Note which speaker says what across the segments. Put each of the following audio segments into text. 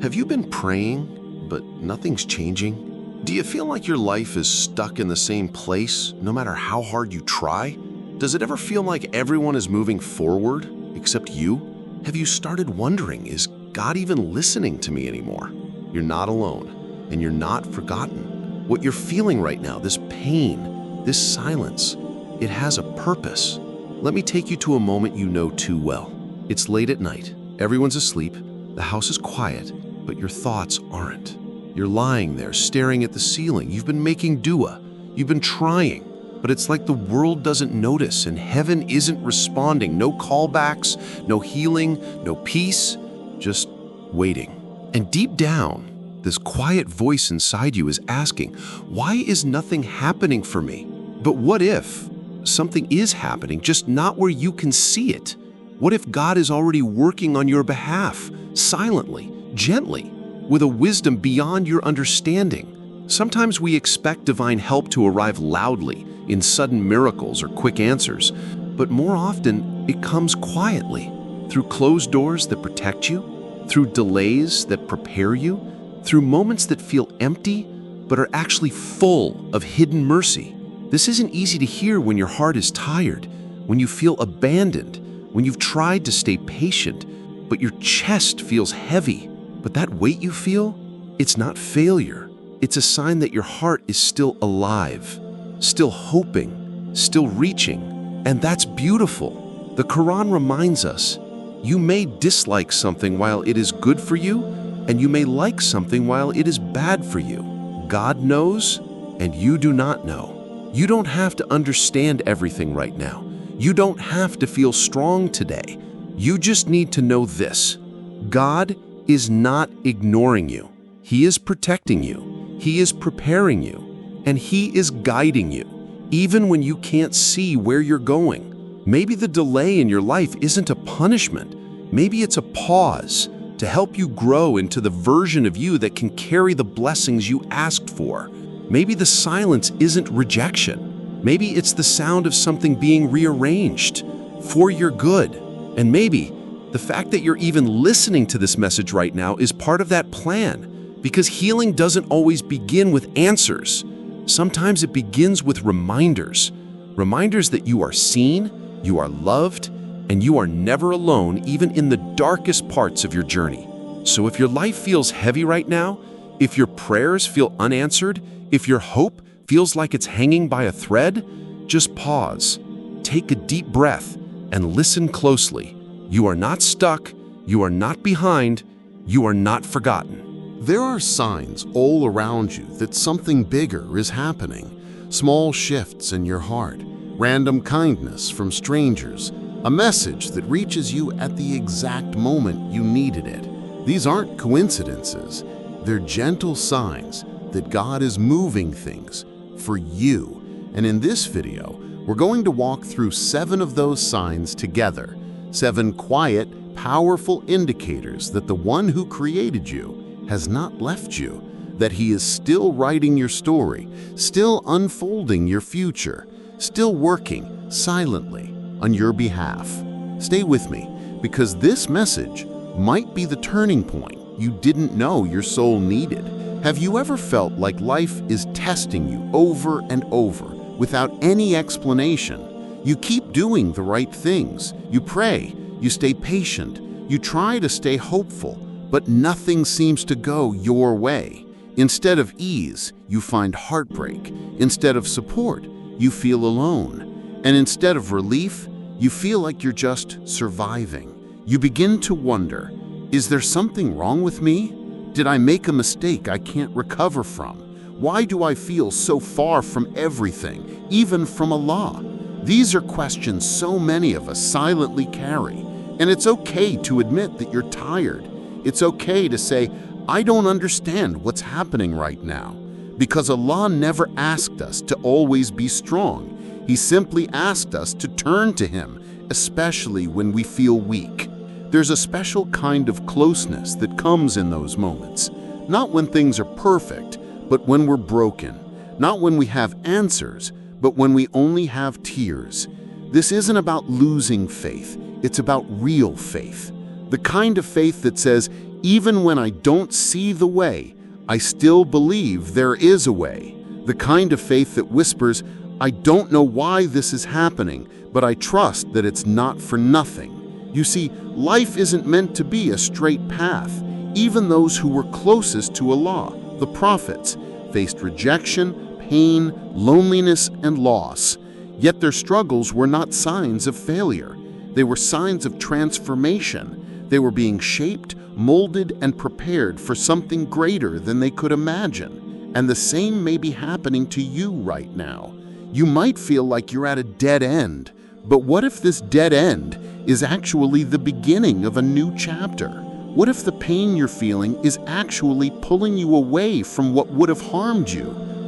Speaker 1: Have you been praying, but nothing's changing? Do you feel like your life is stuck in the same place, no matter how hard you try? Does it ever feel like everyone is moving forward, except you? Have you started wondering, is God even listening to me anymore? You're not alone, and you're not forgotten. What you're feeling right now, this pain, this silence, it has a purpose. Let me take you to a moment you know too well. It's late at night, everyone's asleep, the house is quiet, but your thoughts aren't. You're lying there staring at the ceiling. You've been making dua. You've been trying, but it's like the world doesn't notice and heaven isn't responding. No callbacks, no healing, no peace, just waiting. And deep down, this quiet voice inside you is asking, why is nothing happening for me? But what if something is happening, just not where you can see it? What if God is already working on your behalf, silently, gently, with a wisdom beyond your understanding? Sometimes we expect divine help to arrive loudly, in sudden miracles or quick answers, but more often it comes quietly, through closed doors that protect you, through delays that prepare you, through moments that feel empty but are actually full of hidden mercy. This isn't easy to hear when your heart is tired, when you feel abandoned, when you've tried to stay patient, but your chest feels heavy. But that weight you feel, it's not failure. It's a sign that your heart is still alive, still hoping, still reaching, and that's beautiful. The Quran reminds us, you may dislike something while it is good for you, and you may like something while it is bad for you. God knows, and you do not know. You don't have to understand everything right now. You don't have to feel strong today. You just need to know this: God is not ignoring you. He is protecting you. He is preparing you. And He is guiding you, even when you can't see where you're going. Maybe the delay in your life isn't a punishment. Maybe it's a pause to help you grow into the version of you that can carry the blessings you asked for. Maybe the silence isn't rejection. Maybe it's the sound of something being rearranged for your good. And maybe the fact that you're even listening to this message right now is part of that plan, because healing doesn't always begin with answers. Sometimes it begins with reminders that you are seen, you are loved, and you are never alone, even in the darkest parts of your journey. So if your life feels heavy right now, if your prayers feel unanswered, if your hope feels like it's hanging by a thread, just pause, take a deep breath, and listen closely. You are not stuck, you are not behind, you are not forgotten.
Speaker 2: There are signs all around you that something bigger is happening. Small shifts in your heart, random kindness from strangers, a message that reaches you at the exact moment you needed it. These aren't coincidences. They're gentle signs that God is moving things for you. And in this video, we're going to walk through 7 of those signs together. 7 quiet, powerful indicators that the one who created you has not left you, that He is still writing your story, still unfolding your future, still working silently on your behalf. Stay with me, because this message might be the turning point you didn't know your soul needed. Have you ever felt like life is testing you over and over without any explanation? You keep doing the right things. You pray, you stay patient, you try to stay hopeful, but nothing seems to go your way. Instead of ease, you find heartbreak. Instead of support, you feel alone. And instead of relief, you feel like you're just surviving. You begin to wonder, is there something wrong with me? Did I make a mistake I can't recover from? Why do I feel so far from everything, even from Allah? These are questions so many of us silently carry. And it's okay to admit that you're tired. It's okay to say, I don't understand what's happening right now. Because Allah never asked us to always be strong. He simply asked us to turn to Him, especially when we feel weak. There's a special kind of closeness that comes in those moments. Not when things are perfect, but when we're broken. Not when we have answers, but when we only have tears. This isn't about losing faith. It's about real faith. The kind of faith that says, Even when I don't see the way, I still believe there is a way. The kind of faith that whispers, I don't know why this is happening, but I trust that it's not for nothing. You see, life isn't meant to be a straight path. Even those who were closest to Allah, the prophets, faced rejection, pain, loneliness, and loss. Yet their struggles were not signs of failure. They were signs of transformation. They were being shaped, molded, and prepared for something greater than they could imagine. And the same may be happening to you right now. You might feel like you're at a dead end, but what if this dead end is actually the beginning of a new chapter? What if the pain you're feeling is actually pulling you away from what would have harmed you?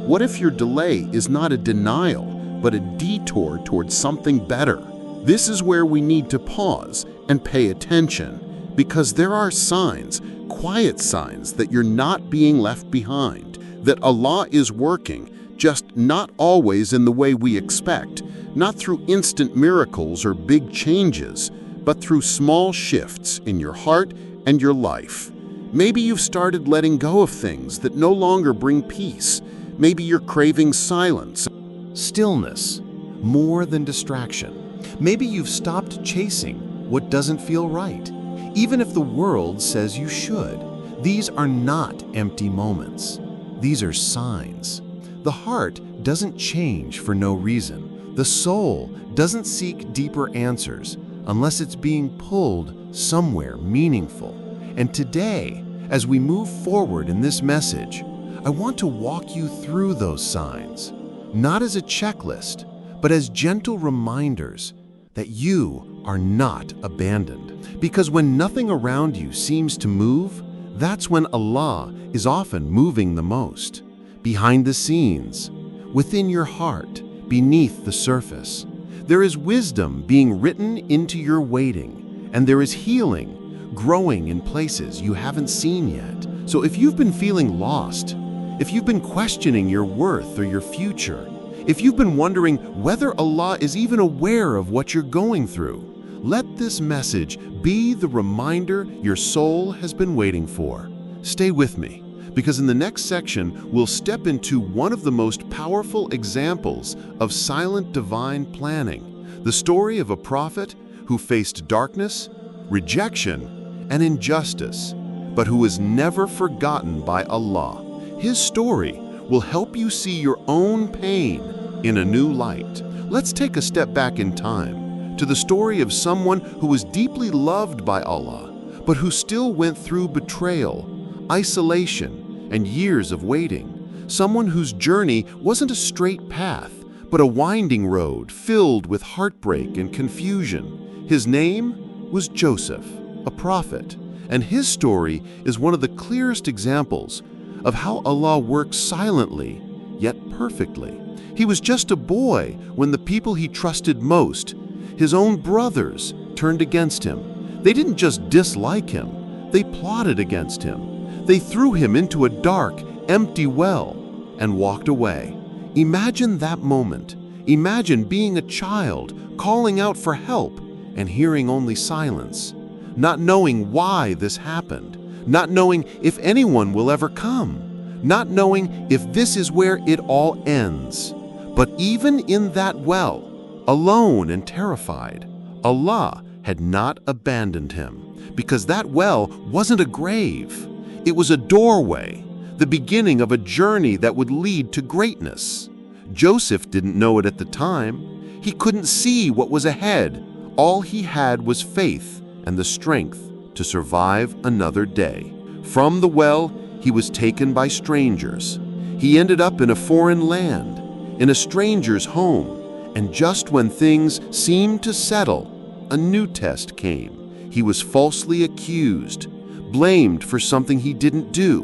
Speaker 2: What if your delay is not a denial, but a detour towards something better? This is where we need to pause and pay attention, because there are signs, quiet signs, that you're not being left behind, that Allah is working, just not always in the way we expect, not through instant miracles or big changes, but through small shifts in your heart and your life. Maybe you've started letting go of things that no longer bring peace. Maybe you're craving silence,
Speaker 3: stillness, more than distraction. Maybe you've stopped chasing what doesn't feel right, even if the world says you should. These are not empty moments. These are signs. The heart doesn't change for no reason. The soul doesn't seek deeper answers unless it's being pulled somewhere meaningful. And today, as we move forward in this message, I want to walk you through those signs, not as a checklist, but as gentle reminders that you are not abandoned. Because when nothing around you seems to move, that's when Allah is often moving the most. Behind the scenes, within your heart, beneath the surface, there is wisdom being written into your waiting, and there is healing growing in places you haven't seen yet. So if you've been feeling lost, if you've been questioning your worth or your future, if you've been wondering whether Allah is even aware of what you're going through, let this message be the reminder your soul has been waiting for. Stay with me, because in the next section, we'll step into one of the most powerful examples of silent divine planning, the story of a prophet who faced darkness, rejection, and injustice, but who was never forgotten by Allah. His story will help you see your own pain in a new light. Let's take a step back in time to the story of someone who was deeply loved by Allah, but who still went through betrayal, isolation, and years of waiting. Someone whose journey wasn't a straight path, but a winding road filled with heartbreak and confusion. His name was Joseph, a prophet, and his story is one of the clearest examples of how Allah works silently, yet perfectly. He was just a boy when the people he trusted most, his own brothers, turned against him. They didn't just dislike him, they plotted against him. They threw him into a dark, empty well and walked away. Imagine that moment. Imagine being a child, calling out for help and hearing only silence, not knowing why this happened, not knowing if anyone will ever come, not knowing if this is where it all ends. But even in that well, alone and terrified, Allah had not abandoned him, because that well wasn't a grave. It was a doorway, the beginning of a journey that would lead to greatness. Joseph didn't know it at the time. He couldn't see what was ahead. All he had was faith and the strength to survive another day. From the well, he was taken by strangers. He ended up in a foreign land, in a stranger's home, and just when things seemed to settle, a new test came. He was falsely accused, blamed for something he didn't do,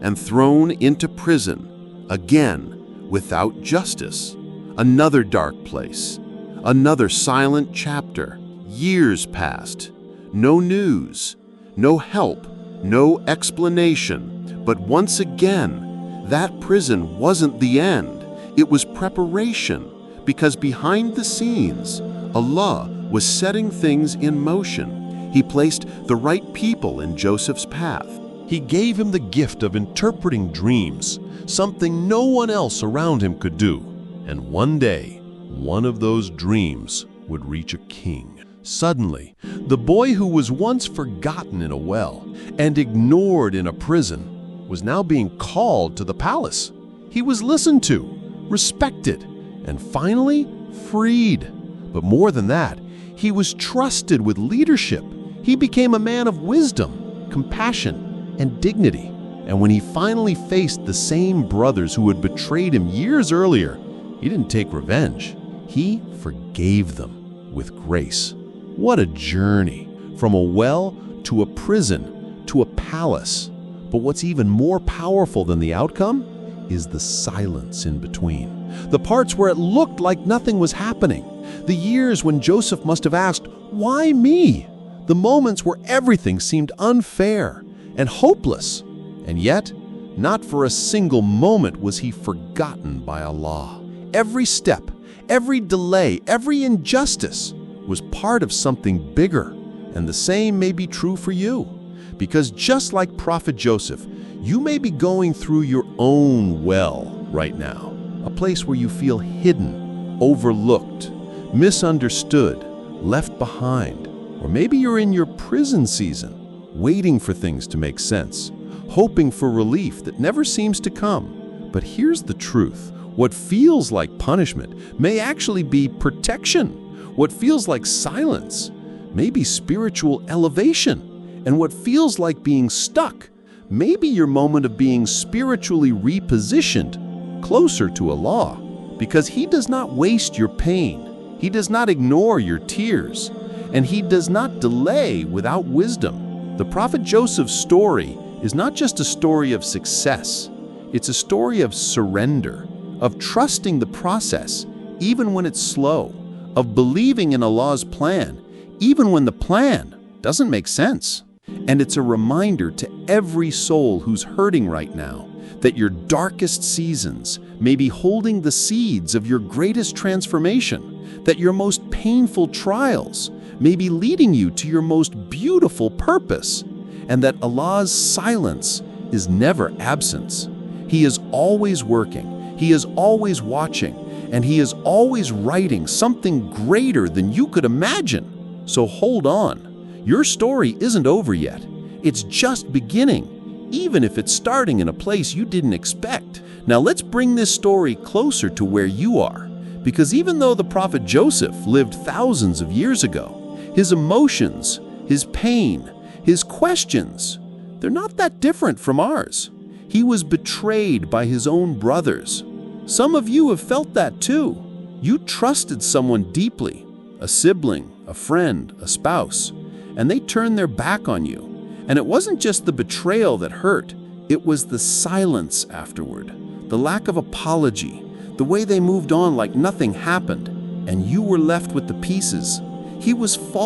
Speaker 3: and thrown into prison, again without justice. Another dark place, another silent chapter. Years passed. No news, no help, no explanation. But once again, that prison wasn't the end. It was preparation, because behind the scenes, Allah was setting things in motion. He placed the right people in Joseph's path.
Speaker 4: He gave him the gift of interpreting dreams, something no one else around him could do. And one day, one of those dreams would reach a king. Suddenly, the boy who was once forgotten in a well and ignored in a prison was now being called to the palace. He was listened to, respected, and finally freed. But more than that, he was trusted with leadership. He became a man of wisdom, compassion, and dignity. And when he finally faced the same brothers who had betrayed him years earlier, he didn't take revenge. He forgave them with grace. What a journey, from a well to a prison to a palace. But what's even more powerful than the outcome is the silence in between. The parts where it looked like nothing was happening. The years when Joseph must have asked, "Why me?" The moments where everything seemed unfair and hopeless. And yet, not for a single moment was he forgotten by Allah. Every step, every delay, every injustice was part of something bigger. And the same may be true for you. Because just like Prophet Joseph, you may be going through your own well right now. A place where you feel hidden, overlooked, misunderstood, left behind. Or maybe you're in your prison season, waiting for things to make sense, hoping for relief that never seems to come. But here's the truth. What feels like punishment may actually be protection. What feels like silence may be spiritual elevation. And what feels like being stuck may be your moment of being spiritually repositioned closer to Allah. Because He does not waste your pain. He does not ignore your tears. And He does not delay without wisdom. The Prophet Joseph's story is not just a story of success. It's a story of surrender, of trusting the process, even when it's slow, of believing in Allah's plan, even when the plan doesn't make sense. And it's a reminder to every soul who's hurting right now that your darkest seasons may be holding the seeds of your greatest transformation, that your most painful trials may be leading you to your most beautiful purpose, and that Allah's silence is never absence. He is always working, He is always watching, and He is always writing something greater than you could imagine. So hold on. Your story isn't over yet. It's just beginning, even if it's starting in a place you didn't expect. Now let's bring this story closer to where you are. Because even though the Prophet Joseph lived thousands of years ago, his emotions, his pain, his questions, they're not that different from ours. He was betrayed by his own brothers. Some of you have felt that too. You trusted someone deeply, a sibling, a friend, a spouse, and they turned their back on you. And it wasn't just the betrayal that hurt, it was the silence afterward, the lack of apology, the way they moved on like nothing happened, and you were left with the pieces. He was false.